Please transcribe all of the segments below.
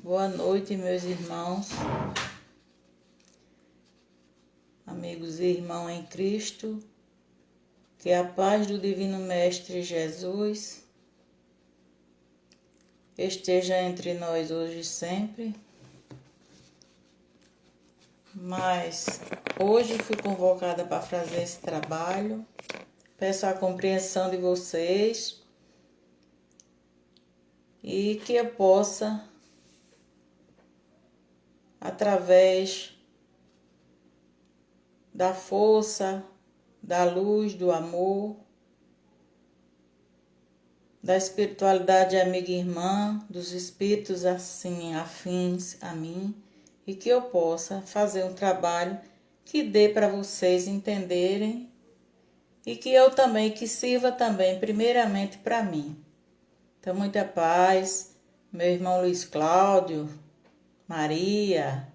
Boa noite, meus irmãos, amigos e irmãos em Cristo. Que a paz do Divino Mestre Jesus esteja entre nós hoje e sempre. Mas hoje fui convocada para fazer esse trabalho. Peço a compreensão de vocês e que eu possa, através da força, da luz, do amor, da espiritualidade amiga e irmã, dos espíritos assim afins a mim, e que eu possa fazer um trabalho que dê para vocês entenderem e que eu também, que sirva também primeiramente para mim. Então, muita paz, meu irmão Luiz Cláudio, Maria,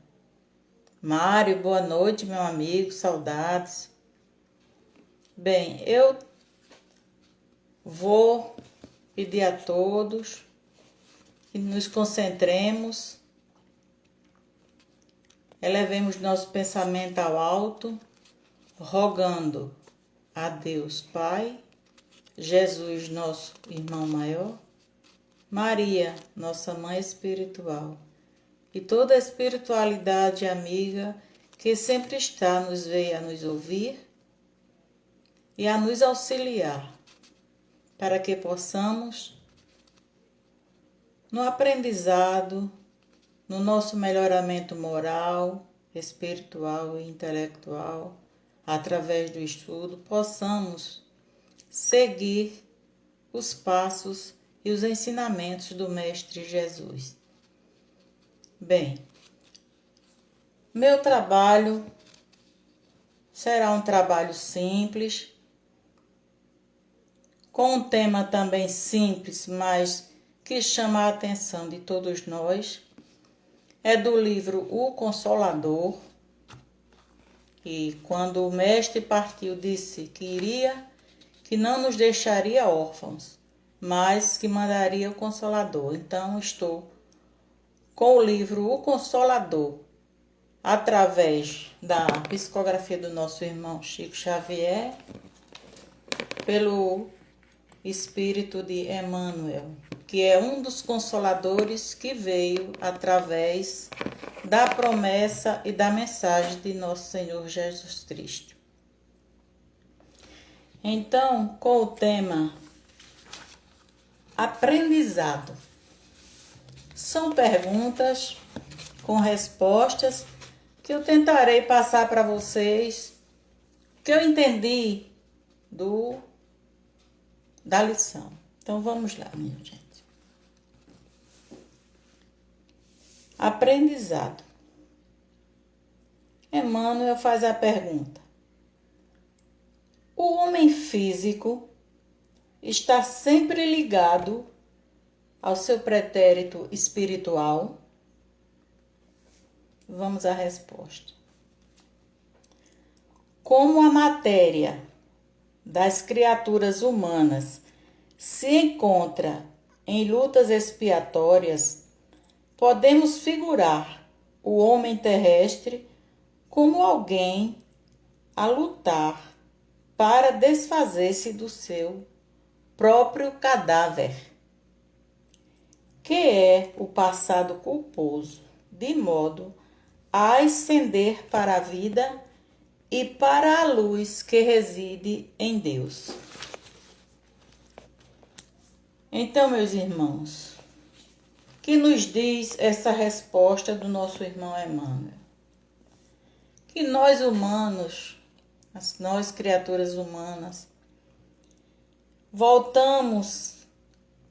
Mário, boa noite, meu amigo, saudades. Bem, eu vou pedir a todos que nos concentremos, elevemos nosso pensamento ao alto, rogando a Deus Pai, Jesus, nosso irmão maior, Maria, nossa mãe espiritual, e toda a espiritualidade amiga que sempre está nos ver a nos ouvir e a nos auxiliar, para que possamos, no aprendizado, no nosso melhoramento moral, espiritual e intelectual, através do estudo, possamos seguir os passos e os ensinamentos do Mestre Jesus. Bem, meu trabalho será um trabalho simples, com um tema também simples, mas que chama a atenção de todos nós. É do livro O Consolador, e quando o mestre partiu disse que não nos deixaria órfãos, mas que mandaria o Consolador. Então estou com o livro O Consolador, através da psicografia do nosso irmão Chico Xavier, pelo Espírito de Emmanuel, que é um dos consoladores que veio através da promessa e da mensagem de nosso Senhor Jesus Cristo. Então, com o tema aprendizado, são perguntas com respostas que eu tentarei passar para vocês, que eu entendi da lição. Então vamos lá, minha gente. Aprendizado. Emmanuel faz a pergunta: o homem físico está sempre ligado ao seu pretérito espiritual? Vamos à resposta. Como a matéria das criaturas humanas se encontra em lutas expiatórias, podemos figurar o homem terrestre como alguém a lutar para desfazer-se do seu próprio cadáver, que é o passado culposo, de modo a ascender para a vida e para a luz que reside em Deus. Então, meus irmãos, que nos diz essa resposta do nosso irmão Emmanuel? Que nós humanos, nós criaturas humanas, voltamos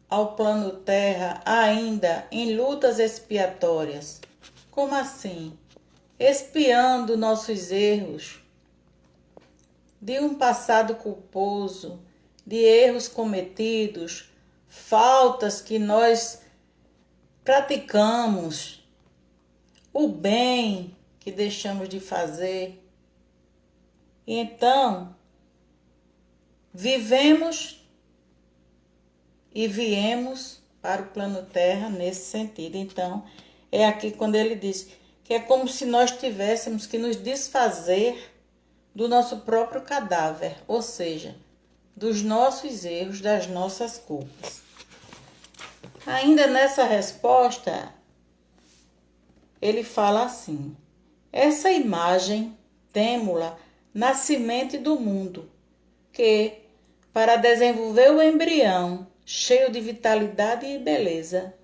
ao plano terra ainda em lutas expiatórias. Como assim? Expiando nossos erros de um passado culposo, de erros cometidos, faltas que nós praticamos, o bem que deixamos de fazer. E então, vivemos e viemos para o plano terra nesse sentido. Então, é aqui quando ele diz que é como se nós tivéssemos que nos desfazer do nosso próprio cadáver, ou seja, dos nossos erros, das nossas culpas. Ainda nessa resposta, ele fala assim: essa imagem temo-la na semente do mundo, que, para desenvolver o embrião cheio de vitalidade e beleza,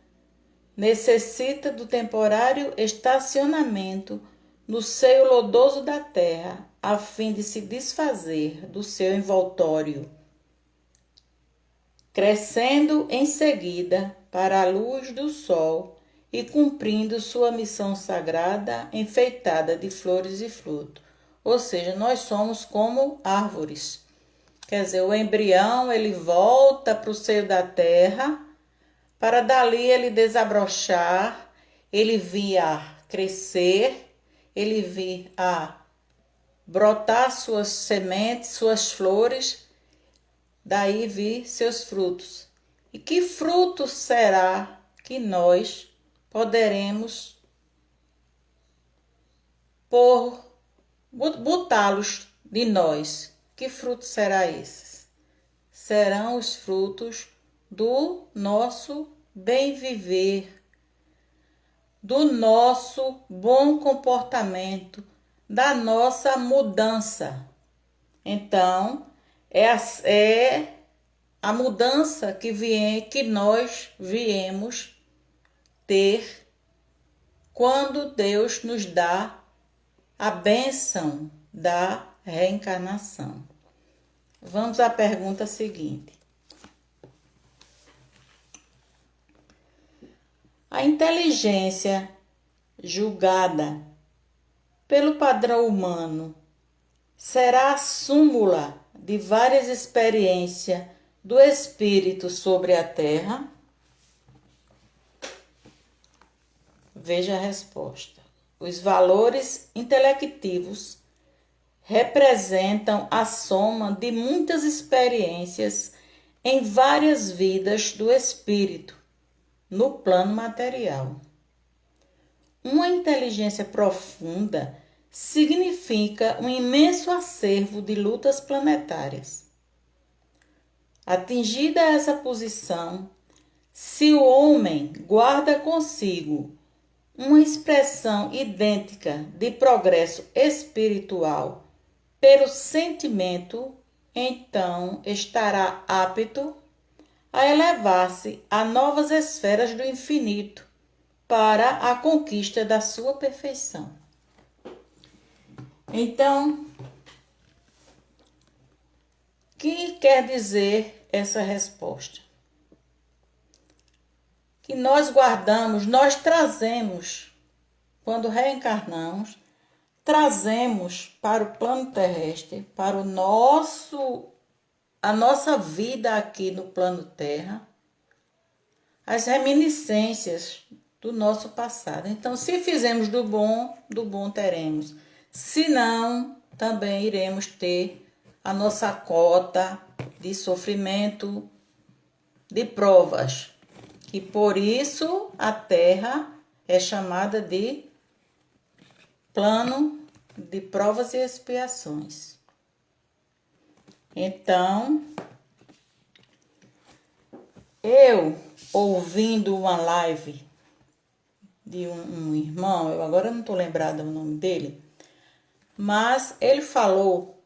necessita do temporário estacionamento no seio lodoso da terra, a fim de se desfazer do seu envoltório, crescendo em seguida para a luz do sol e cumprindo sua missão sagrada, enfeitada de flores e frutos. Ou seja, nós somos como árvores. Quer dizer, o embrião ele volta para o seio da terra, para dali ele desabrochar, ele vir a crescer, ele vir a brotar suas sementes, suas flores, daí vir seus frutos. E que fruto será que nós poderemos botá-los de nós? Que fruto será esses? Serão os frutos do nosso bem viver, do nosso bom comportamento, da nossa mudança. Então, é a mudança que nós viemos ter quando Deus nos dá a bênção da reencarnação. Vamos à pergunta seguinte. A inteligência julgada pelo padrão humano será a súmula de várias experiências do espírito sobre a Terra? Veja a resposta. Os valores intelectivos representam a soma de muitas experiências em várias vidas do espírito no plano material. Uma inteligência profunda significa um imenso acervo de lutas planetárias. Atingida essa posição, se o homem guarda consigo uma expressão idêntica de progresso espiritual pelo sentimento, então estará apto a elevar-se a novas esferas do infinito para a conquista da sua perfeição. Então, o que quer dizer essa resposta? Que nós guardamos, nós trazemos, quando reencarnamos, trazemos para o plano terrestre, para a nossa vida aqui no plano Terra, as reminiscências do nosso passado. Então, se fizermos do bom teremos. Se não, também iremos ter a nossa cota de sofrimento, de provas. E por isso a Terra é chamada de plano de provas e expiações. Então, eu ouvindo uma live de um irmão, eu agora não estou lembrada o nome dele, mas ele falou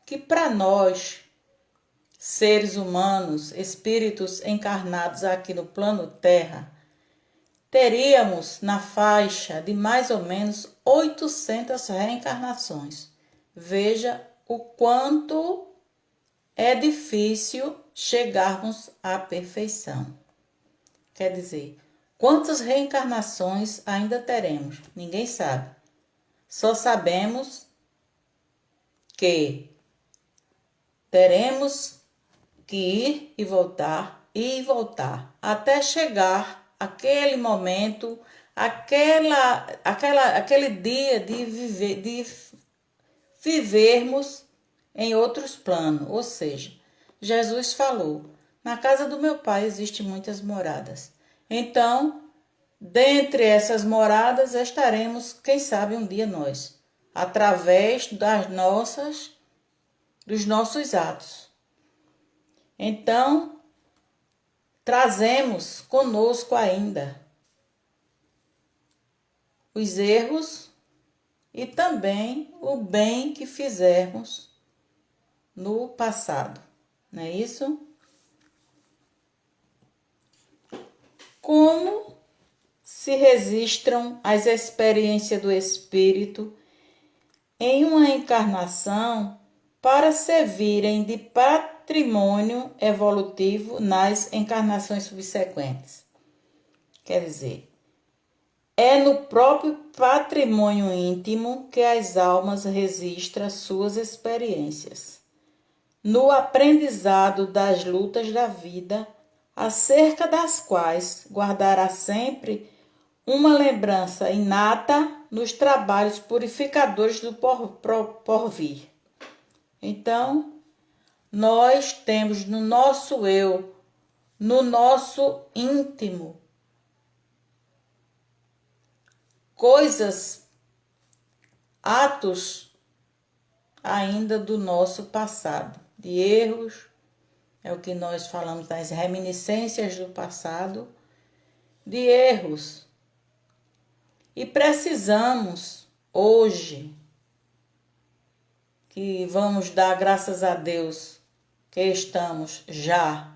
que para nós, seres humanos, espíritos encarnados aqui no plano Terra, teríamos na faixa de mais ou menos 800 reencarnações. Veja o quanto é difícil chegarmos à perfeição. Quer dizer, quantas reencarnações ainda teremos? Ninguém sabe. Só sabemos que teremos que ir e voltar, até chegar aquele momento, aquele dia de vivermos em outros planos. Ou seja, Jesus falou, na casa do meu pai existem muitas moradas. Então, dentre essas moradas estaremos, quem sabe um dia nós, através dos nossos atos. Então, trazemos conosco ainda os erros e também o bem que fizermos no passado, não é isso? Como se registram as experiências do espírito em uma encarnação para servirem de patrimônio evolutivo nas encarnações subsequentes? Quer dizer, é no próprio patrimônio íntimo que as almas registram suas experiências, no aprendizado das lutas da vida, acerca das quais guardará sempre uma lembrança inata nos trabalhos purificadores do porvir. Então, nós temos no nosso eu, no nosso íntimo, coisas, atos ainda do nosso passado, de erros, é o que nós falamos das reminiscências do passado, de erros. E precisamos, hoje, que vamos dar graças a Deus, que estamos já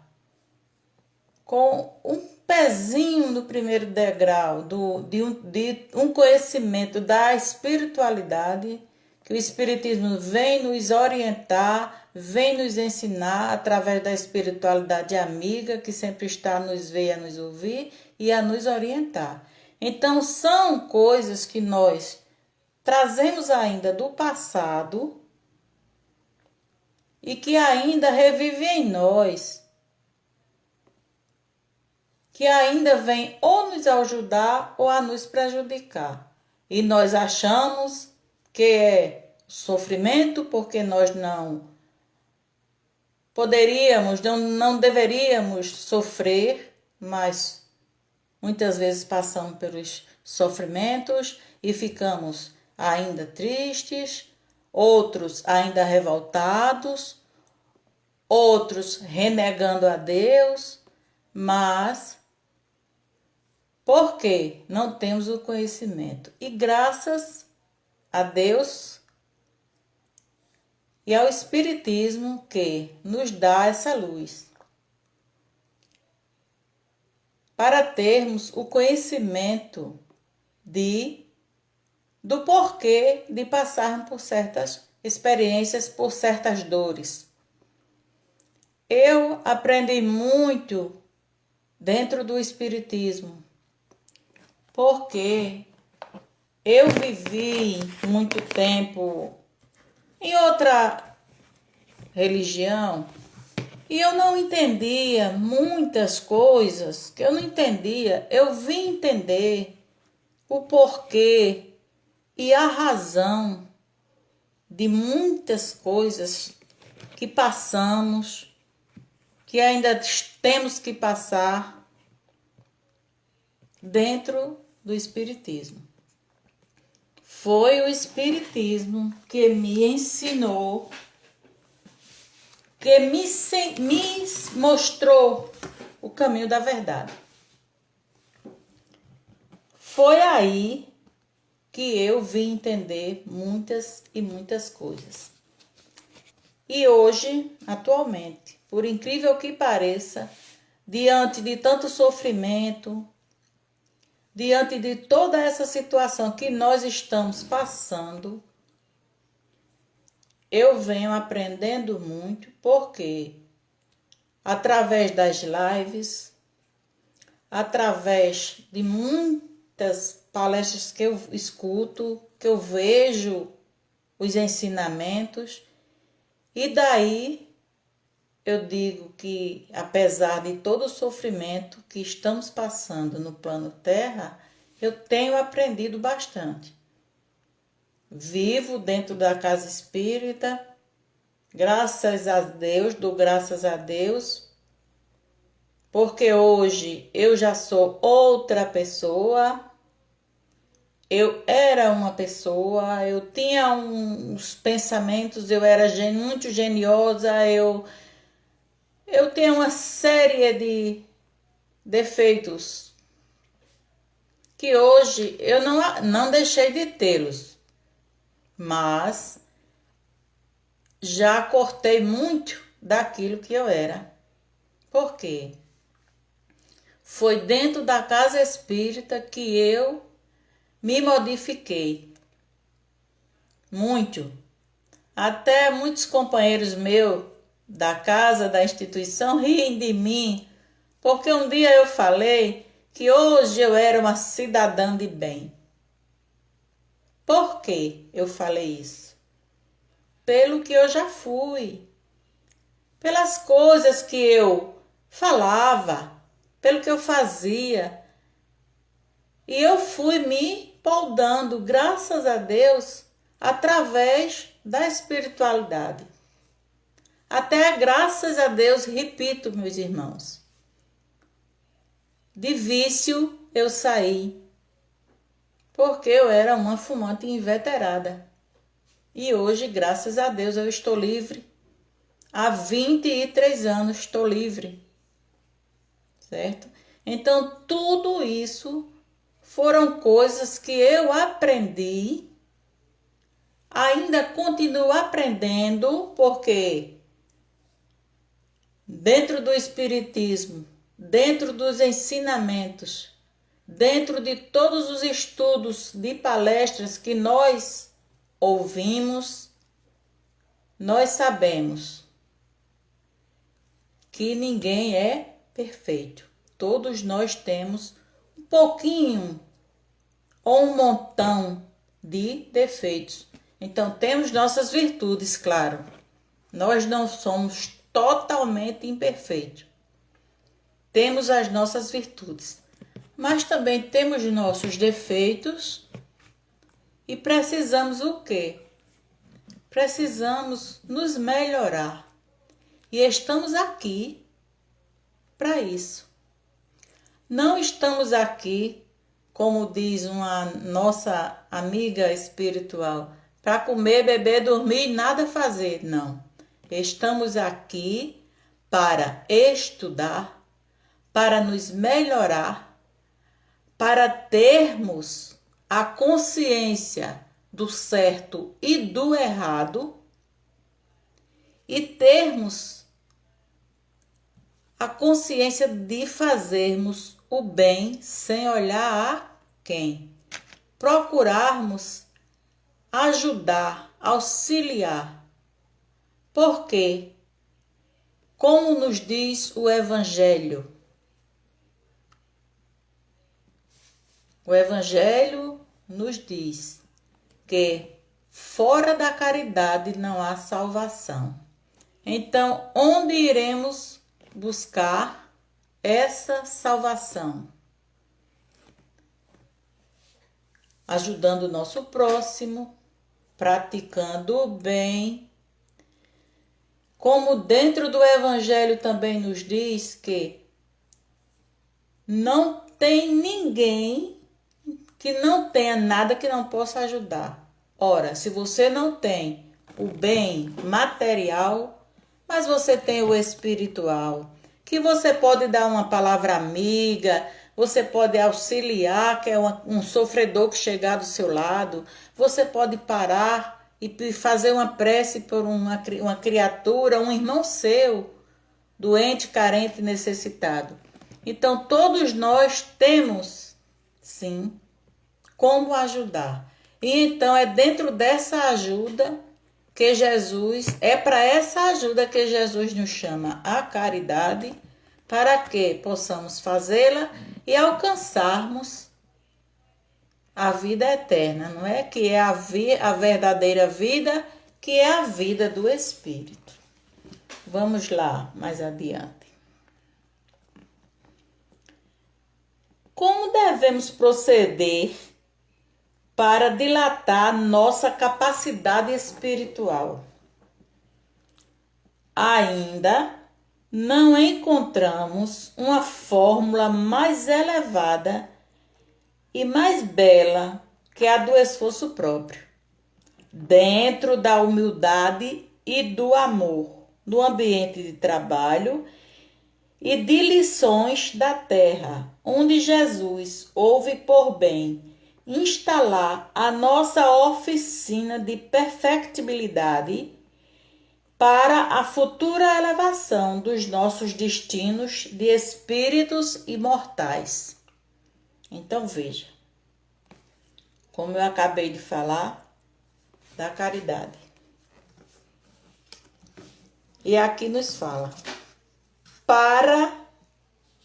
com um pezinho no primeiro degrau de um conhecimento da espiritualidade, que o Espiritismo vem nos orientar, vem nos ensinar através da espiritualidade amiga, que sempre está a nos ver, a nos ouvir e a nos orientar. Então, são coisas que nós trazemos ainda do passado e que ainda revivem em nós, que ainda vem ou nos ajudar ou a nos prejudicar. E nós achamos que é sofrimento porque nós não poderíamos, não deveríamos sofrer, mas muitas vezes passamos pelos sofrimentos e ficamos ainda tristes, outros ainda revoltados, outros renegando a Deus, mas porque não temos o conhecimento. E graças a Deus e ao Espiritismo que nos dá essa luz, para termos o conhecimento do porquê de passarmos por certas experiências, por certas dores. Eu aprendi muito dentro do Espiritismo, porque eu vivi muito tempo em outra religião e eu não entendia muitas coisas que eu não entendia. Eu vim entender o porquê e a razão de muitas coisas que passamos, que ainda temos que passar dentro do Espiritismo. Foi o Espiritismo que me ensinou, que me mostrou o caminho da verdade. Foi aí que eu vim entender muitas e muitas coisas. E hoje, atualmente, por incrível que pareça, diante de tanto sofrimento, diante de toda essa situação que nós estamos passando, eu venho aprendendo muito, porque através das lives, através de muitas palestras que eu escuto, que eu vejo os ensinamentos, e daí eu digo que, apesar de todo o sofrimento que estamos passando no plano Terra, eu tenho aprendido bastante. Vivo dentro da casa espírita, graças a Deus, dou graças a Deus, porque hoje eu já sou outra pessoa. Eu era uma pessoa, eu tinha uns pensamentos, eu era muito geniosa, eu tinha uma série de defeitos que hoje eu não deixei de tê-los, mas já cortei muito daquilo que eu era. Por quê? Foi dentro da casa espírita que eu me modifiquei muito. Até muitos companheiros meus da casa, da instituição, riem de mim, porque um dia eu falei que hoje eu era uma cidadã de bem. Por que eu falei isso? Pelo que eu já fui, pelas coisas que eu falava, pelo que eu fazia. E eu fui me moldando, graças a Deus, através da espiritualidade. Até graças a Deus, repito, meus irmãos, de vício eu saí, porque eu era uma fumante inveterada. E hoje, graças a Deus, eu estou livre. Há 23 anos estou livre, certo? Então, tudo isso foram coisas que eu aprendi, ainda continuo aprendendo, porque dentro do espiritismo, dentro dos ensinamentos, dentro de todos os estudos de palestras que nós ouvimos, nós sabemos que ninguém é perfeito. Todos nós temos um pouquinho ou um montão de defeitos. Então, temos nossas virtudes, claro. Nós não somos totalmente imperfeitos. Temos as nossas virtudes, mas também temos nossos defeitos e precisamos o quê? Precisamos nos melhorar. E estamos aqui para isso. Não estamos aqui, como diz uma nossa amiga espiritual, para comer, beber, dormir e nada fazer. Não. Estamos aqui para estudar, para nos melhorar, para termos a consciência do certo e do errado e termos a consciência de fazermos o bem sem olhar a quem. Procurarmos ajudar, auxiliar. Porque, como nos diz o Evangelho nos diz que fora da caridade não há salvação. Então, onde iremos buscar essa salvação? Ajudando o nosso próximo, praticando o bem. Como dentro do Evangelho também nos diz que não tem ninguém que não tenha nada que não possa ajudar. Ora, se você não tem o bem material, mas você tem o espiritual, que você pode dar uma palavra amiga, você pode auxiliar, que é um sofredor que chegar do seu lado, você pode parar e fazer uma prece por uma criatura, um irmão seu, doente, carente, necessitado. Então, todos nós temos, sim, como ajudar. E então, é dentro dessa ajuda que Jesus, é para essa ajuda que Jesus nos chama a caridade, para que possamos fazê-la e alcançarmos a vida eterna, não é? Que é a verdadeira vida, que é a vida do Espírito. Vamos lá, mais adiante. Como devemos proceder para dilatar nossa capacidade espiritual? Ainda não encontramos uma fórmula mais elevada e mais bela que a do esforço próprio, dentro da humildade e do amor, no ambiente de trabalho e de lições da terra, onde Jesus houve por bem instalar a nossa oficina de perfectibilidade para a futura elevação dos nossos destinos de espíritos imortais. Então veja, como eu acabei de falar, da caridade. E aqui nos fala, para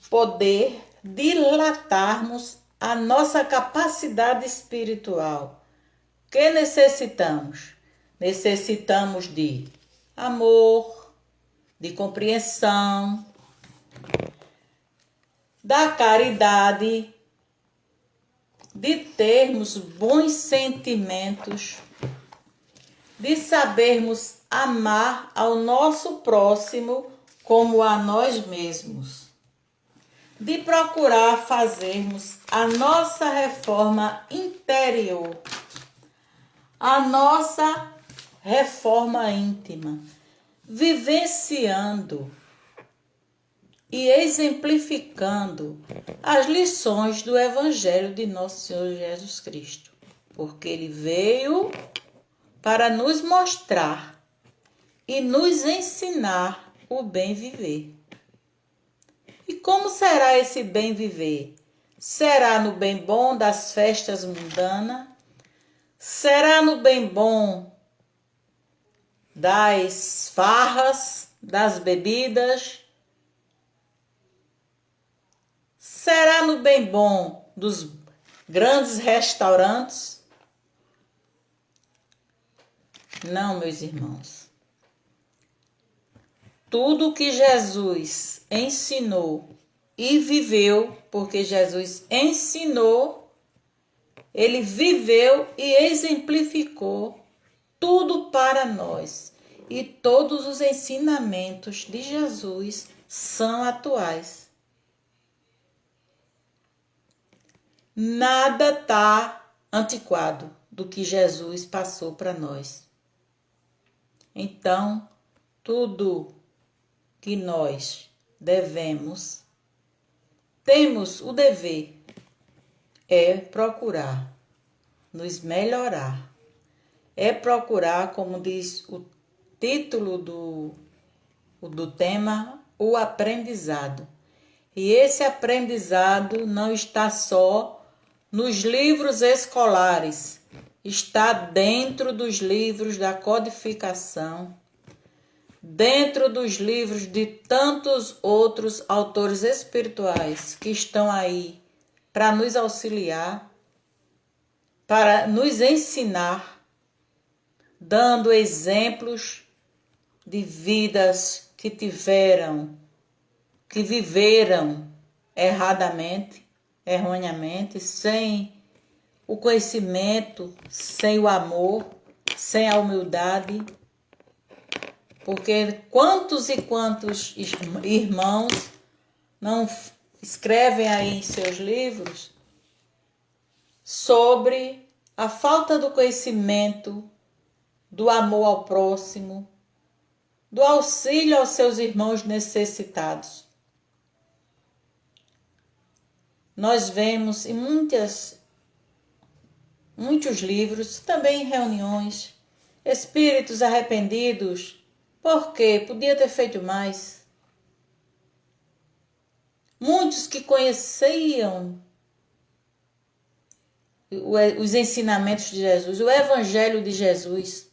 poder dilatarmos a nossa capacidade espiritual, que necessitamos? Necessitamos de amor, de compreensão, da caridade, de termos bons sentimentos, de sabermos amar ao nosso próximo como a nós mesmos, de procurar fazermos a nossa reforma interior, a nossa reforma íntima, vivenciando e exemplificando as lições do Evangelho de nosso Senhor Jesus Cristo, porque Ele veio para nos mostrar e nos ensinar o bem viver. E como será esse bem viver? Será no bem bom das festas mundanas? Será no bem bom das farras, das bebidas? Será no bem bom dos grandes restaurantes? Não, meus irmãos. Tudo que Jesus ensinou e viveu, porque Jesus ensinou, Ele viveu e exemplificou tudo para nós. E todos os ensinamentos de Jesus são atuais. Nada está antiquado do que Jesus passou para nós. Então, tudo que nós temos o dever, é procurar nos melhorar. É procurar, como diz o título do tema, o aprendizado. E esse aprendizado não está só nos livros escolares, está dentro dos livros da codificação, dentro dos livros de tantos outros autores espirituais que estão aí para nos auxiliar, para nos ensinar, dando exemplos de vidas que viveram erroneamente, sem o conhecimento, sem o amor, sem a humildade. Porque quantos e quantos irmãos não escrevem aí em seus livros sobre a falta do conhecimento, do amor ao próximo, do auxílio aos seus irmãos necessitados. Nós vemos em muitos livros, também em reuniões, espíritos arrependidos, porque podia ter feito mais. Muitos que conheciam os ensinamentos de Jesus, o Evangelho de Jesus,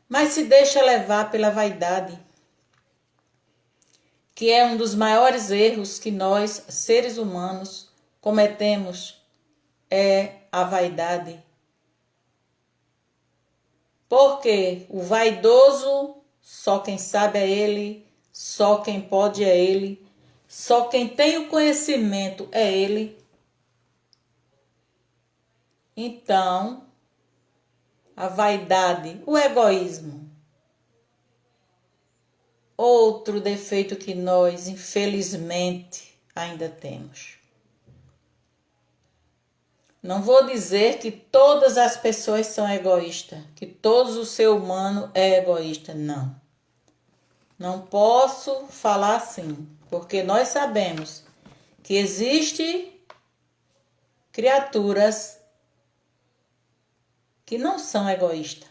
mas se deixa levar pela vaidade, que é um dos maiores erros que nós, seres humanos, cometemos, é a vaidade. Porque o vaidoso, só quem sabe é ele, só quem pode é ele, só quem tem o conhecimento é ele. Então, a vaidade, o egoísmo, outro defeito que nós, infelizmente, ainda temos. Não vou dizer que todas as pessoas são egoístas, que todo o ser humano é egoísta, não. Não posso falar assim, porque nós sabemos que existem criaturas que não são egoístas,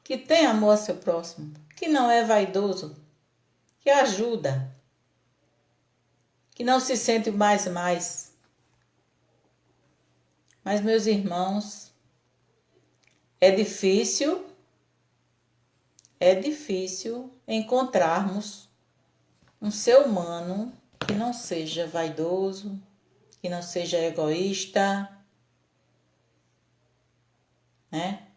que têm amor ao seu próximo, que não é vaidoso, que ajuda, que não se sente mais. Mas, meus irmãos, é difícil encontrarmos um ser humano que não seja vaidoso, que não seja egoísta, né?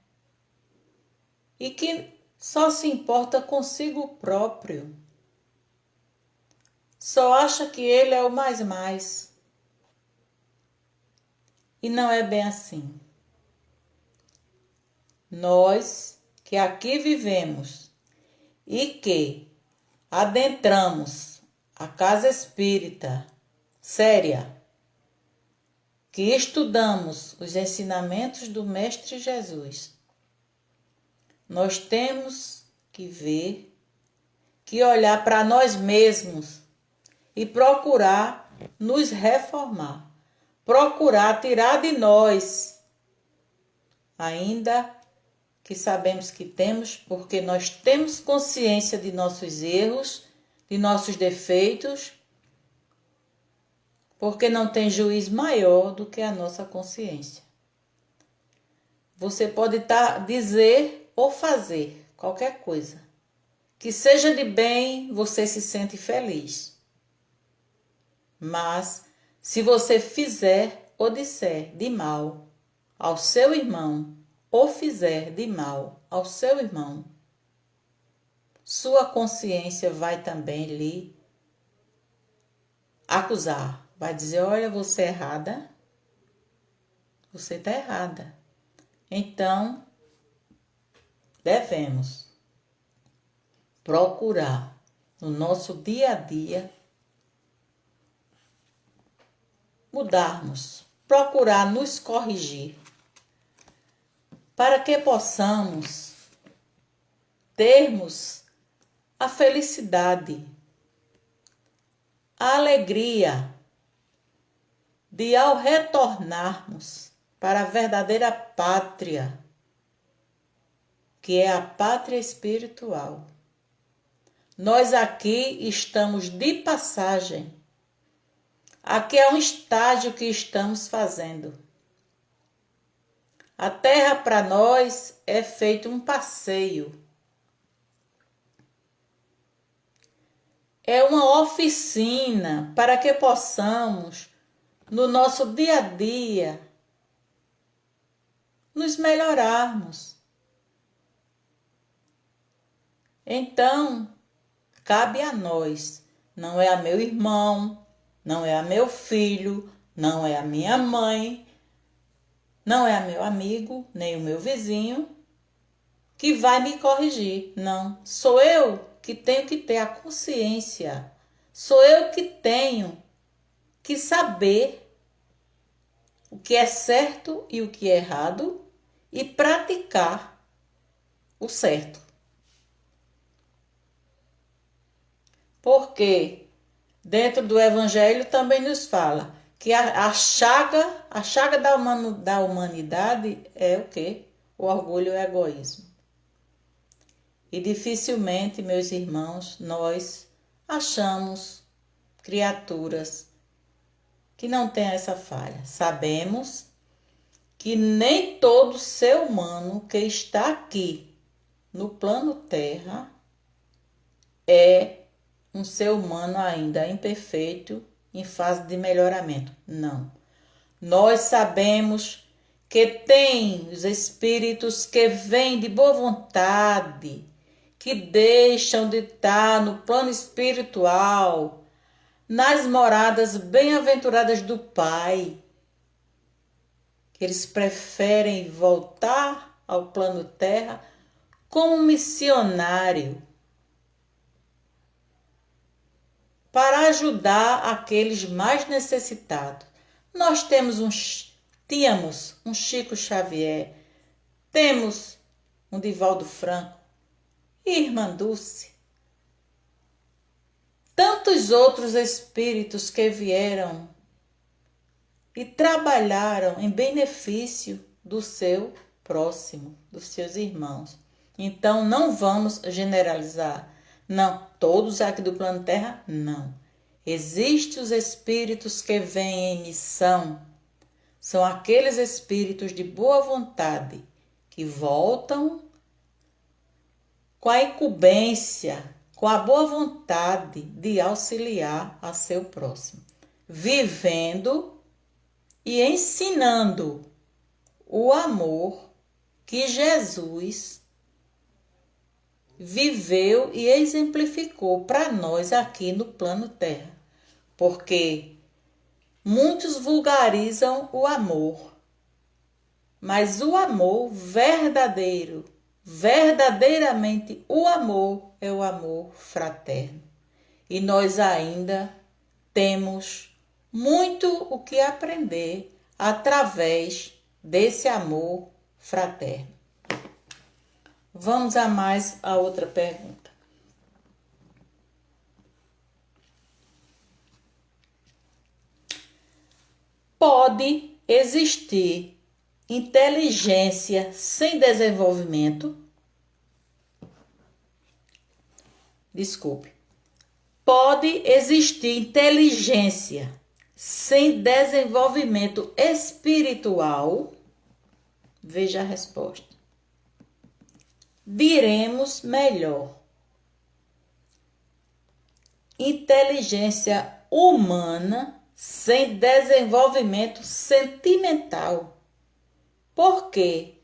E que só se importa consigo próprio. Só acha que ele é o mais. E não é bem assim. Nós que aqui vivemos e que adentramos a casa espírita séria, que estudamos os ensinamentos do Mestre Jesus, nós temos que ver, que olhar para nós mesmos e procurar nos reformar, procurar tirar de nós, ainda que sabemos que temos, porque nós temos consciência de nossos erros, de nossos defeitos, porque não tem juiz maior do que a nossa consciência. Você pode dizer ou fazer qualquer coisa, que seja de bem, você se sente feliz. Mas, se você fizer ou disser de mal ao seu irmão, ou fizer de mal ao seu irmão, sua consciência vai também lhe acusar. Vai dizer, olha, você é errada. Você está errada. Então, devemos procurar no nosso dia a dia mudarmos, procurar nos corrigir, para que possamos termos a felicidade, a alegria de, ao retornarmos para a verdadeira pátria, que é a pátria espiritual. Nós aqui estamos de passagem. Aqui é um estágio que estamos fazendo. A terra para nós é feito um passeio. É uma oficina para que possamos, no nosso dia a dia, nos melhorarmos. Então, cabe a nós. Não é a meu irmão, não é a meu filho, não é a minha mãe, não é a meu amigo, nem o meu vizinho, que vai me corrigir. Não, sou eu que tenho que ter a consciência. Sou eu que tenho que saber o que é certo e o que é errado e praticar o certo. Porque dentro do Evangelho também nos fala que a chaga da humanidade é o quê? O orgulho e o egoísmo. E dificilmente, meus irmãos, nós achamos criaturas que não têm essa falha. Sabemos que nem todo ser humano que está aqui no plano Terra é um ser humano ainda imperfeito, em fase de melhoramento. Não. Nós sabemos que tem os espíritos que vêm de boa vontade, que deixam de estar no plano espiritual, nas moradas bem-aventuradas do Pai, que eles preferem voltar ao plano Terra como missionário, para ajudar aqueles mais necessitados. Nós tínhamos um Chico Xavier, temos um Divaldo Franco, Irmã Dulce, tantos outros espíritos que vieram e trabalharam em benefício do seu próximo, dos seus irmãos. Então, não vamos generalizar. Não, todos aqui do plano Terra, não. Existem os espíritos que vêm em missão. São aqueles espíritos de boa vontade que voltam com a incumbência, com a boa vontade de auxiliar a seu próximo, vivendo e ensinando o amor que Jesus viveu e exemplificou para nós aqui no plano Terra. Porque muitos vulgarizam o amor, mas o amor verdadeiro, verdadeiramente o amor é o amor fraterno. E nós ainda temos muito o que aprender através desse amor fraterno. Vamos a outra pergunta. Pode existir inteligência sem desenvolvimento? Desculpe. Pode existir inteligência sem desenvolvimento espiritual? Veja a resposta. Diremos melhor. Inteligência humana sem desenvolvimento sentimental. Porque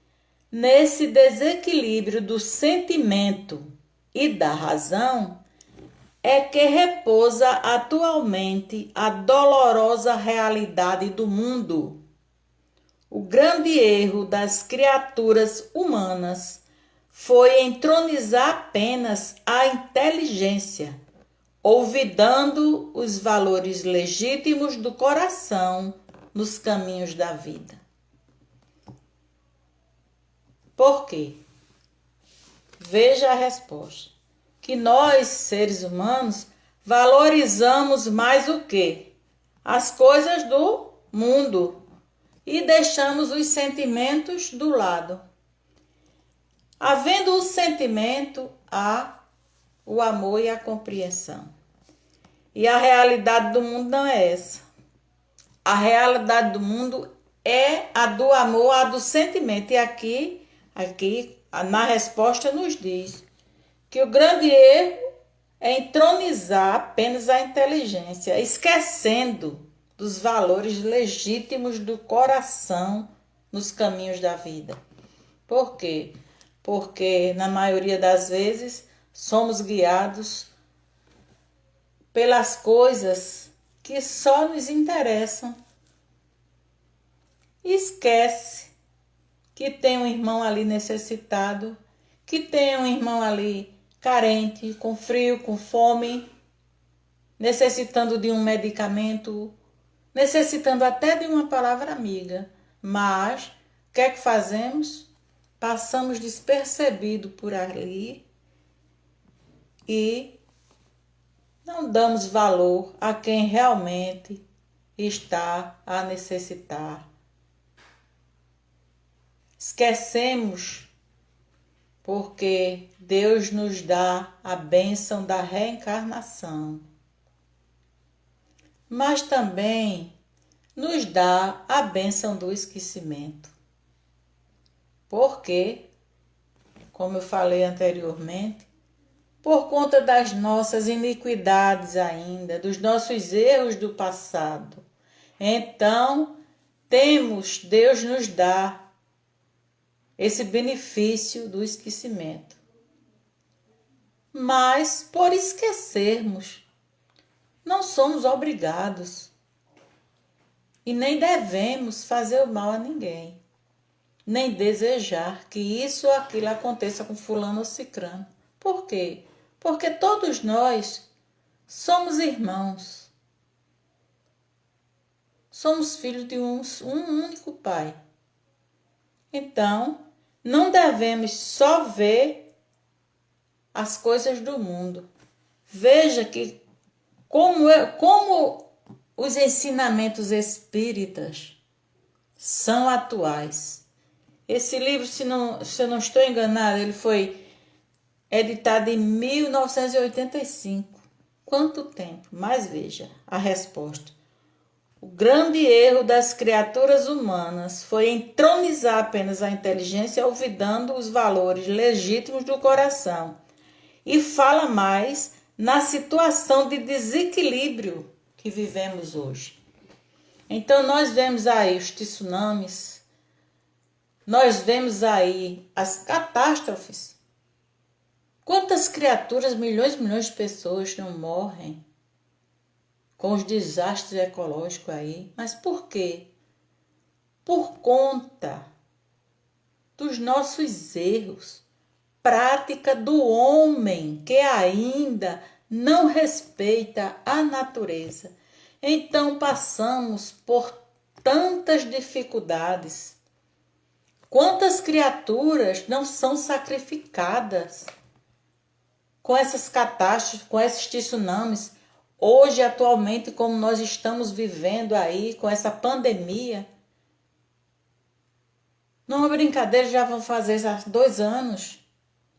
nesse desequilíbrio do sentimento e da razão é que repousa atualmente a dolorosa realidade do mundo. O grande erro das criaturas humanas foi entronizar apenas a inteligência, olvidando os valores legítimos do coração nos caminhos da vida. Por quê? Veja a resposta. Que nós, seres humanos, valorizamos mais o quê? As coisas do mundo e deixamos os sentimentos do lado. Havendo o sentimento, há o amor e a compreensão. E a realidade do mundo não é essa. A realidade do mundo é a do amor, a do sentimento. E aqui na resposta nos diz que o grande erro é entronizar apenas a inteligência, esquecendo dos valores legítimos do coração nos caminhos da vida. Por quê? Porque na maioria das vezes somos guiados pelas coisas que só nos interessam. Esquece que tem um irmão ali necessitado, que tem um irmão ali carente, com frio, com fome, necessitando de um medicamento, necessitando até de uma palavra amiga. Mas o que é que fazemos? Passamos despercebido por ali e não damos valor a quem realmente está a necessitar. Esquecemos porque Deus nos dá a bênção da reencarnação, mas também nos dá a bênção do esquecimento. Porque, como eu falei anteriormente, por conta das nossas iniquidades ainda, dos nossos erros do passado. Então, Deus nos dá esse benefício do esquecimento. Mas, por esquecermos, não somos obrigados e nem devemos fazer o mal a ninguém, nem desejar que isso ou aquilo aconteça com fulano ou cicrano. Por quê? Porque todos nós Somos irmãos. Somos filhos de um único Pai. Então, não devemos só ver as coisas do mundo. Veja que como os ensinamentos espíritas são atuais. Esse livro, se eu não estou enganada, ele foi editado em 1985. Quanto tempo? Mas veja a resposta. O grande erro das criaturas humanas foi entronizar apenas a inteligência, olvidando os valores legítimos do coração. E fala mais na situação de desequilíbrio que vivemos hoje. Então nós vemos aí os tsunamis, nós vemos aí as catástrofes. Quantas criaturas, milhões e milhões de pessoas não morrem com os desastres ecológicos aí? Mas por quê? Por conta dos nossos erros, prática do homem que ainda não respeita a natureza. Então passamos por tantas dificuldades. Quantas criaturas não são sacrificadas com essas catástrofes, com esses tsunamis? Hoje, atualmente, como nós estamos vivendo aí com essa pandemia, não é brincadeira, já vão fazer 2 anos,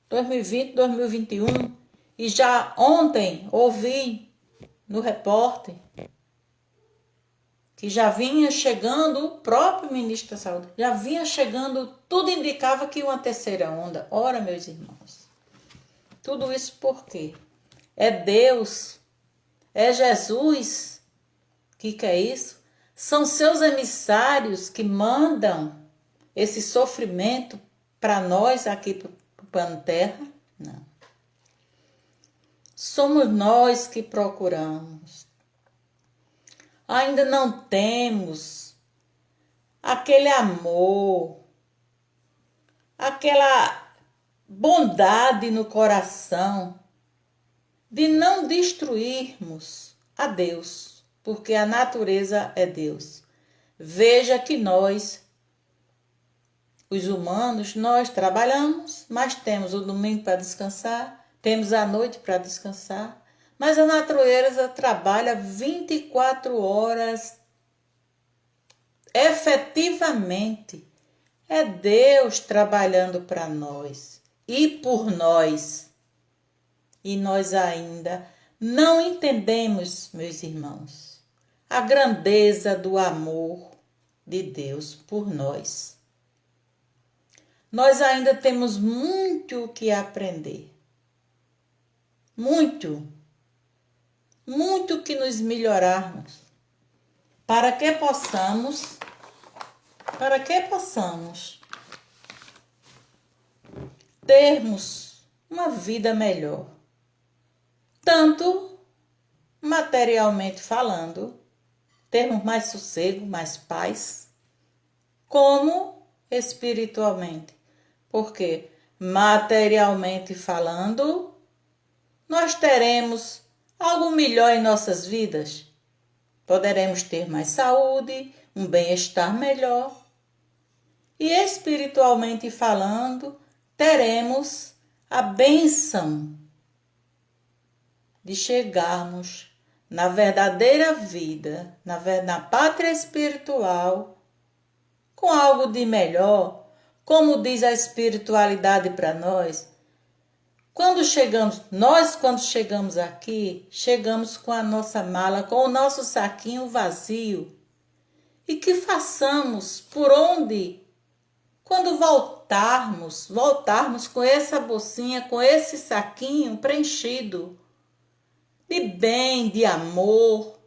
2020, 2021, e já ontem ouvi no repórter que já vinha chegando, o próprio ministro da Saúde, já vinha chegando, tudo indicava que uma terceira onda. Ora, meus irmãos, tudo isso por quê? É Deus, é Jesus que quer isso? São seus emissários que mandam esse sofrimento para nós aqui para o plano Terra? Não. Somos nós que procuramos. Ainda não temos aquele amor, aquela bondade no coração de não destruirmos a Deus, porque a natureza é Deus. Veja que nós, os humanos, nós trabalhamos, mas temos o domingo para descansar, temos a noite para descansar, mas a natureza trabalha 24 horas efetivamente. É Deus trabalhando para nós e por nós. E nós ainda não entendemos, meus irmãos, a grandeza do amor de Deus por nós. Nós ainda temos muito o que aprender. Muito que nos melhorarmos para que possamos termos uma vida melhor, tanto materialmente falando, termos mais sossego, mais paz, como espiritualmente, porque materialmente falando, nós teremos algo melhor em nossas vidas. Poderemos ter mais saúde, um bem-estar melhor. E espiritualmente falando, teremos a bênção de chegarmos na verdadeira vida, na pátria espiritual, com algo de melhor, como diz a espiritualidade para nós. Quando chegamos aqui, chegamos com a nossa mala, com o nosso saquinho vazio. E que façamos por onde, quando voltarmos com essa bolsinha, com esse saquinho preenchido de bem, de amor.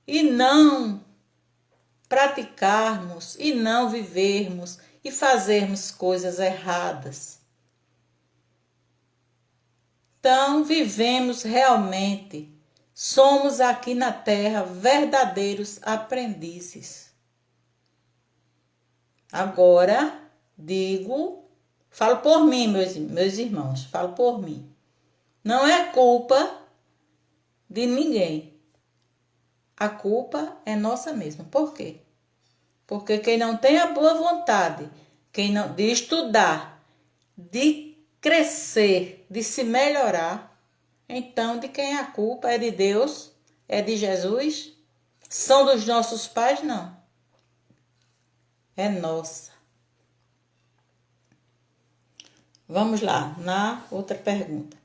E não praticarmos, e não vivermos, e fazermos coisas erradas. Então, vivemos realmente, somos aqui na Terra verdadeiros aprendizes. Agora, falo por mim, meus irmãos, falo por mim. Não é culpa de ninguém. A culpa é nossa mesma. Por quê? Porque quem não tem a boa vontade, de estudar, de crescer, de se melhorar, então de quem é a culpa? É de Deus? É de Jesus? São dos nossos pais? Não. É nossa. Vamos lá, na outra pergunta.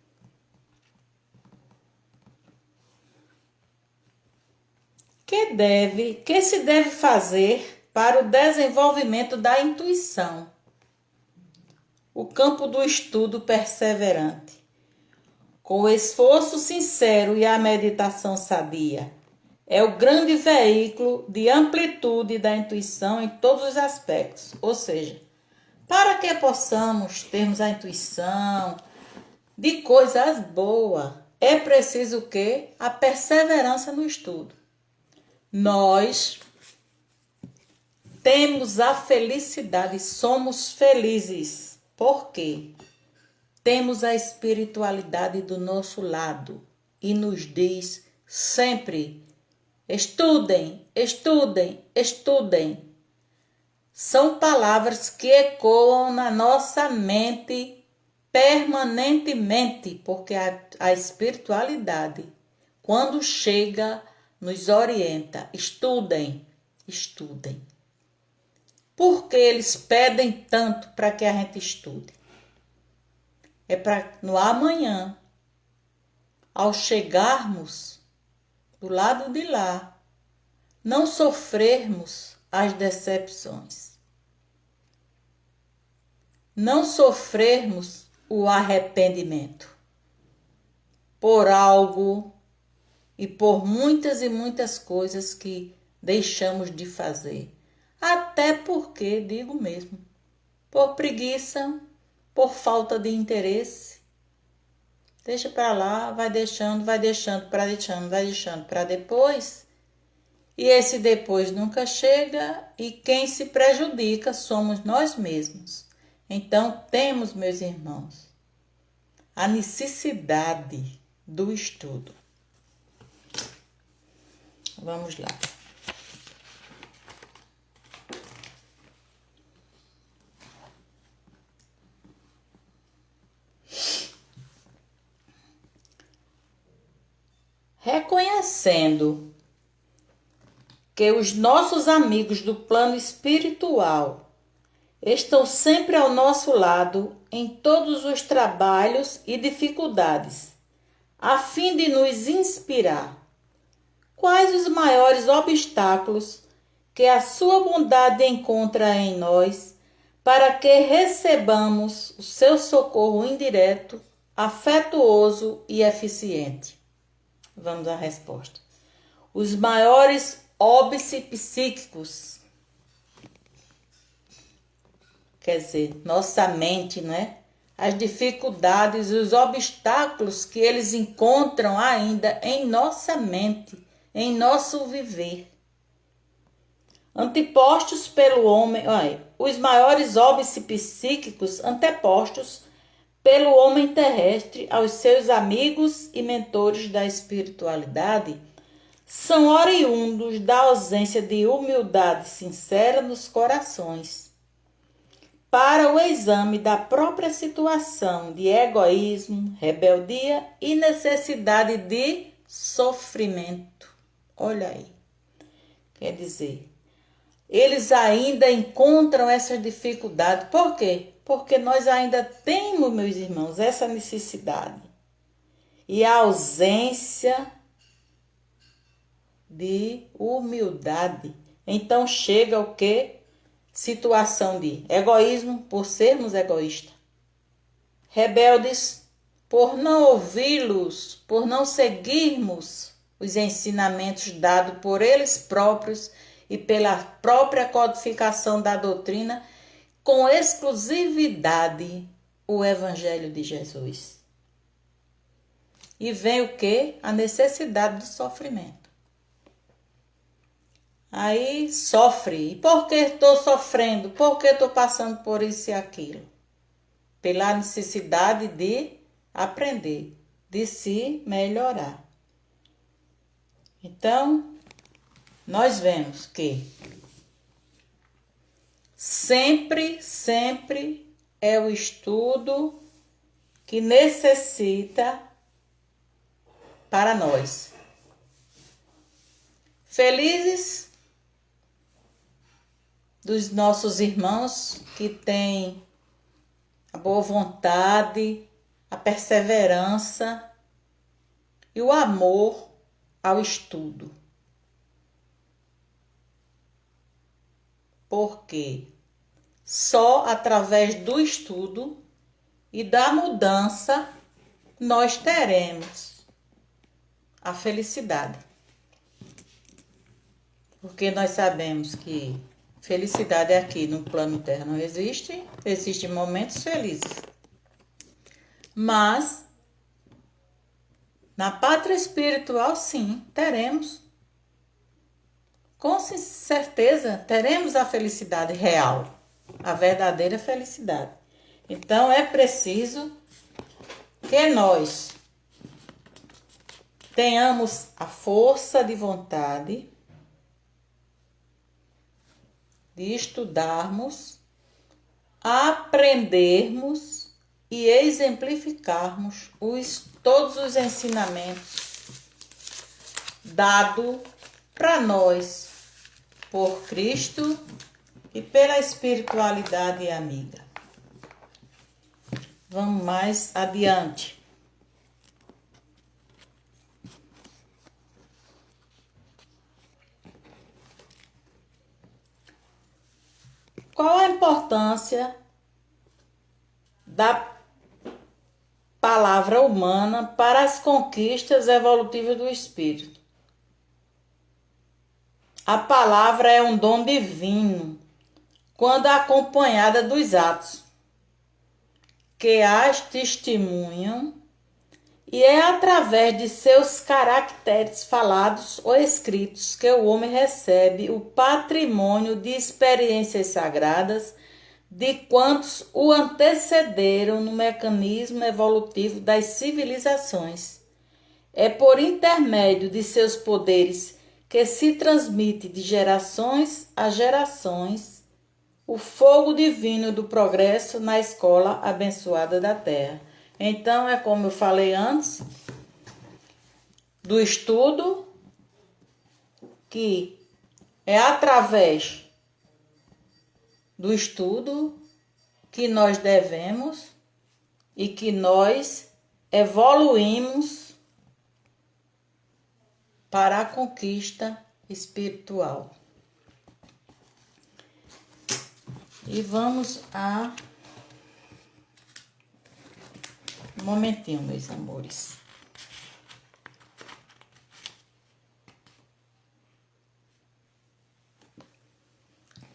Que se deve fazer para o desenvolvimento da intuição? O campo do estudo perseverante. Com o esforço sincero e a meditação sadia, é o grande veículo de amplitude da intuição em todos os aspectos. Ou seja, para que possamos termos a intuição de coisas boas, é preciso o quê? A perseverança no estudo. Nós temos a felicidade, somos felizes. Por quê? Temos a espiritualidade do nosso lado e nos diz sempre: estudem, estudem, estudem. São palavras que ecoam na nossa mente permanentemente, porque a espiritualidade, quando chega, nos orienta: estudem, estudem. Por que eles pedem tanto para que a gente estude? É para no amanhã, ao chegarmos do lado de lá, não sofrermos as decepções. Não sofrermos o arrependimento por algo e por muitas e muitas coisas que deixamos de fazer. Até porque, digo mesmo, por preguiça, por falta de interesse. Deixa para lá, vai deixando para depois. E esse depois nunca chega e quem se prejudica somos nós mesmos. Então, temos, meus irmãos, a necessidade do estudo. Vamos lá. Reconhecendo que os nossos amigos do plano espiritual estão sempre ao nosso lado em todos os trabalhos e dificuldades, a fim de nos inspirar. Quais os maiores obstáculos que a sua bondade encontra em nós para que recebamos o seu socorro indireto, afetuoso e eficiente? Vamos à resposta. Os maiores óbices psíquicos, quer dizer, nossa mente, né? As dificuldades e os obstáculos que eles encontram ainda em nossa mente, em nosso viver. Antepostos pelo homem, os maiores óbices psíquicos antepostos pelo homem terrestre aos seus amigos e mentores da espiritualidade são oriundos da ausência de humildade sincera nos corações para o exame da própria situação de egoísmo, rebeldia e necessidade de sofrimento. Olha aí. Quer dizer, eles ainda encontram essa dificuldade. Por quê? Porque nós ainda temos, meus irmãos, essa necessidade. E a ausência de humildade. Então chega o quê? Situação de egoísmo, por sermos egoístas. Rebeldes, por não ouvi-los, por não seguirmos os ensinamentos dados por eles próprios e pela própria codificação da doutrina, com exclusividade o Evangelho de Jesus. E vem o quê? A necessidade do sofrimento. Aí sofre. E por que estou sofrendo? Por que estou passando por isso e aquilo? Pela necessidade de aprender, de se melhorar. Então, nós vemos que sempre é o estudo que necessita para nós. Felizes dos nossos irmãos que têm a boa vontade, a perseverança e o amor ao estudo. Porque só através do estudo e da mudança nós teremos a felicidade. Porque nós sabemos que felicidade aqui no plano terra não existe, existem momentos felizes. Mas na pátria espiritual, sim, teremos. Com certeza, teremos a felicidade real, a verdadeira felicidade. Então, é preciso que nós tenhamos a força de vontade de estudarmos, aprendermos e exemplificarmos todos os ensinamentos dados para nós por Cristo e pela espiritualidade amiga. Vamos mais adiante. Qual a importância da palavra humana para as conquistas evolutivas do espírito? A palavra é um dom divino quando acompanhada dos atos que as testemunham, e é através de seus caracteres falados ou escritos que o homem recebe o patrimônio de experiências sagradas de quantos o antecederam no mecanismo evolutivo das civilizações. É por intermédio de seus poderes que se transmite de gerações a gerações o fogo divino do progresso na escola abençoada da Terra. Então, é como eu falei antes, do estudo, que é através do estudo que nós devemos e que nós evoluímos para a conquista espiritual. E vamos a um momentinho, meus amores.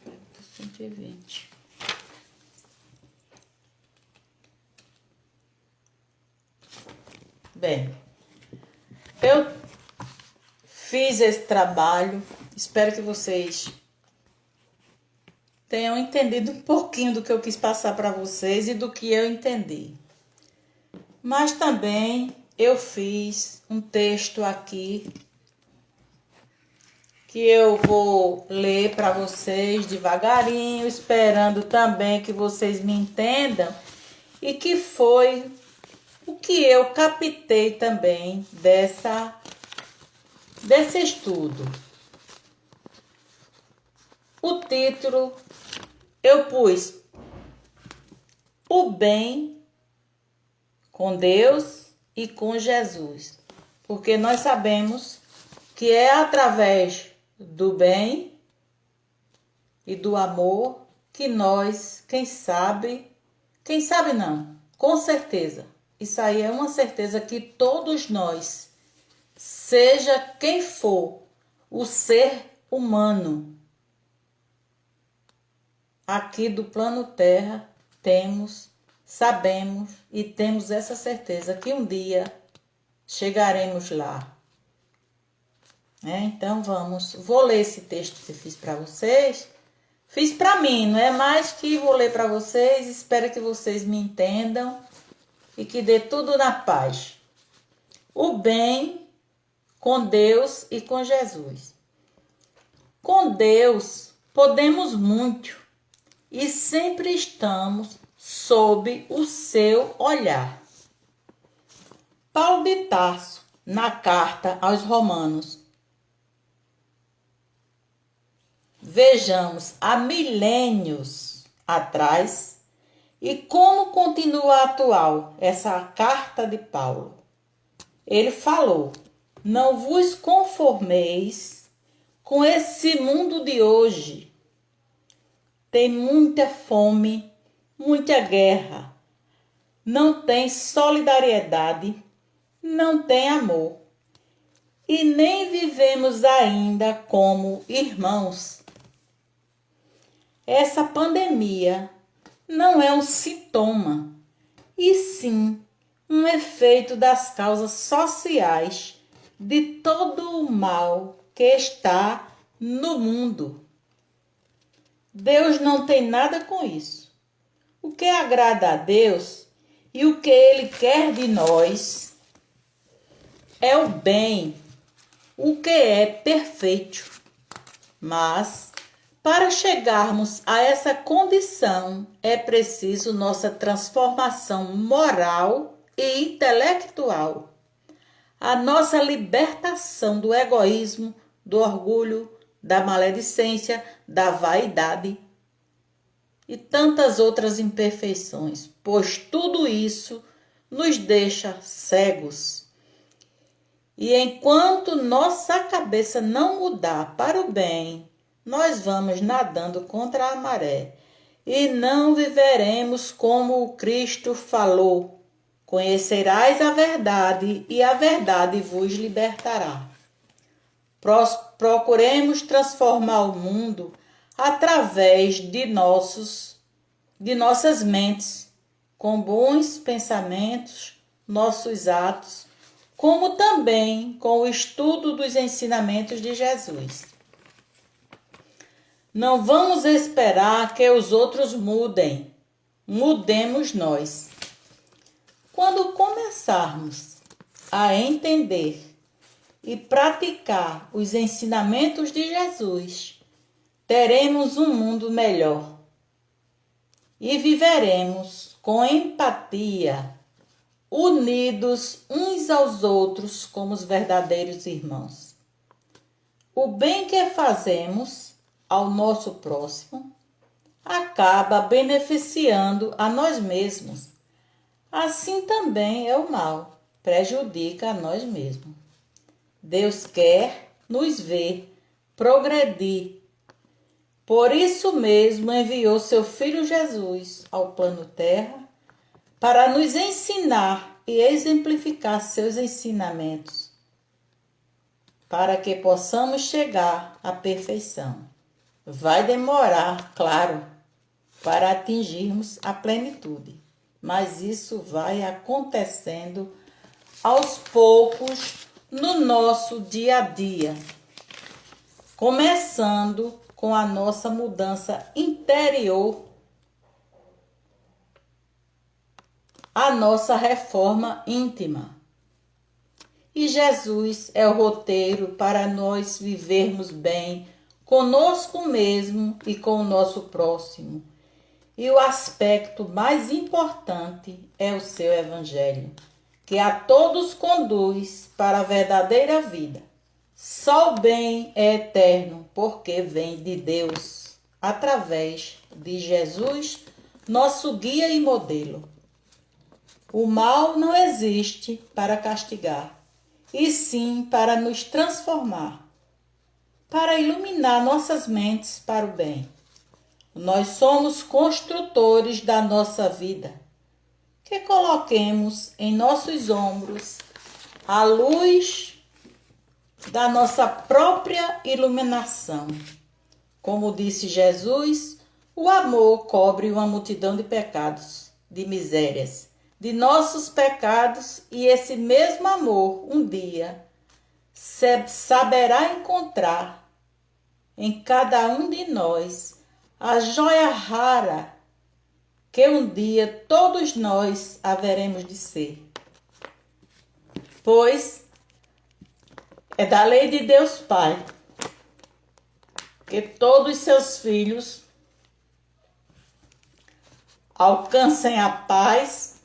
R$120. Bem, eu fiz esse trabalho, espero que vocês tenham entendido um pouquinho do que eu quis passar para vocês e do que eu entendi. Mas também eu fiz um texto aqui que eu vou ler para vocês devagarinho, esperando também que vocês me entendam, e que foi o que eu captei também desse estudo. O título eu pus O Bem com Deus e com Jesus, porque nós sabemos que é através do bem e do amor que nós, quem sabe não, com certeza, isso aí é uma certeza que todos nós, seja quem for o ser humano aqui do plano Terra, sabemos e temos essa certeza que um dia chegaremos lá. Então vou ler esse texto que eu fiz para vocês. Fiz para mim, não é mais que vou ler para vocês. Espero que vocês me entendam e que dê tudo na paz. o bem com Deus e com Jesus. Com Deus podemos muito e sempre estamos sob o seu olhar. Paulo de Tarso, na carta aos Romanos, vejamos há milênios atrás e como continua atual essa carta de Paulo. Ele falou: não vos conformeis com esse mundo de hoje. Tem muita fome, muita guerra, não tem solidariedade, não tem amor. E nem vivemos ainda como irmãos. Essa pandemia não é um sintoma, e sim um efeito das causas sociais de todo o mal que está no mundo. Deus não tem nada com isso. O que agrada a Deus e o que Ele quer de nós é o bem, o que é perfeito. Mas, para chegarmos a essa condição, é preciso nossa transformação moral e intelectual, a nossa libertação do egoísmo, do orgulho, da maledicência, da vaidade e tantas outras imperfeições, pois tudo isso nos deixa cegos. E enquanto nossa cabeça não mudar para o bem, nós vamos nadando contra a maré e não viveremos como o Cristo falou: conhecerás a verdade e a verdade vos libertará. Procuremos transformar o mundo através de nossas mentes, com bons pensamentos, nossos atos, como também com o estudo dos ensinamentos de Jesus. Não vamos esperar que os outros mudem, mudemos nós. Quando começarmos a entender e praticar os ensinamentos de Jesus, teremos um mundo melhor e viveremos com empatia, unidos uns aos outros como os verdadeiros irmãos. O bem que fazemos ao nosso próximo acaba beneficiando a nós mesmos. Assim também é o mal, prejudica a nós mesmos. Deus quer nos ver progredir. Por isso mesmo enviou seu Filho Jesus ao plano terra para nos ensinar e exemplificar seus ensinamentos, para que possamos chegar à perfeição. Vai demorar, claro, para atingirmos a plenitude, mas isso vai acontecendo aos poucos no nosso dia a dia, começando com a nossa mudança interior, a nossa reforma íntima. E Jesus é o roteiro para nós vivermos bem conosco mesmo e com o nosso próximo. E o aspecto mais importante é o seu evangelho, que a todos conduz para a verdadeira vida. Só o bem é eterno, porque vem de Deus, através de Jesus, nosso guia e modelo. O mal não existe para castigar, e sim para nos transformar, para iluminar nossas mentes para o bem. Nós somos construtores da nossa vida, que coloquemos em nossos ombros a luz da nossa própria iluminação. Como disse Jesus, o amor cobre uma multidão de pecados, de misérias, de nossos pecados, e esse mesmo amor um dia saberá encontrar em cada um de nós a joia rara que um dia todos nós haveremos de ser. pois é da lei de Deus Pai que todos os seus filhos alcancem a paz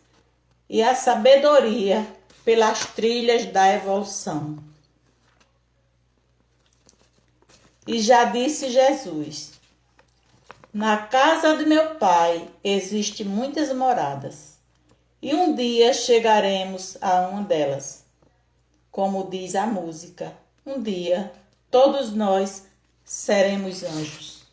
e a sabedoria pelas trilhas da evolução. E já disse Jesus: na casa de meu Pai existem muitas moradas, e um dia chegaremos a uma delas. Como diz a música, um dia todos nós seremos anjos.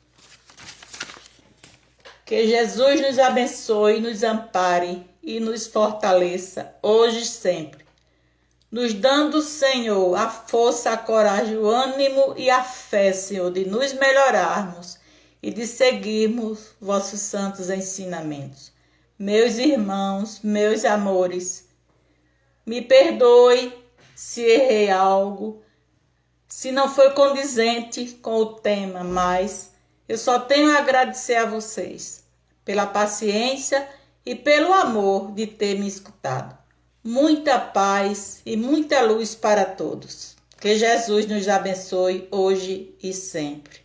Que Jesus nos abençoe, nos ampare e nos fortaleça hoje e sempre, nos dando, Senhor, a força, a coragem, o ânimo e a fé, Senhor, de nos melhorarmos e de seguirmos vossos santos ensinamentos. Meus irmãos, meus amores, me perdoe se errei algo, se não foi condizente com o tema, mas eu só tenho a agradecer a vocês pela paciência e pelo amor de ter me escutado. Muita paz e muita luz para todos. Que Jesus nos abençoe hoje e sempre.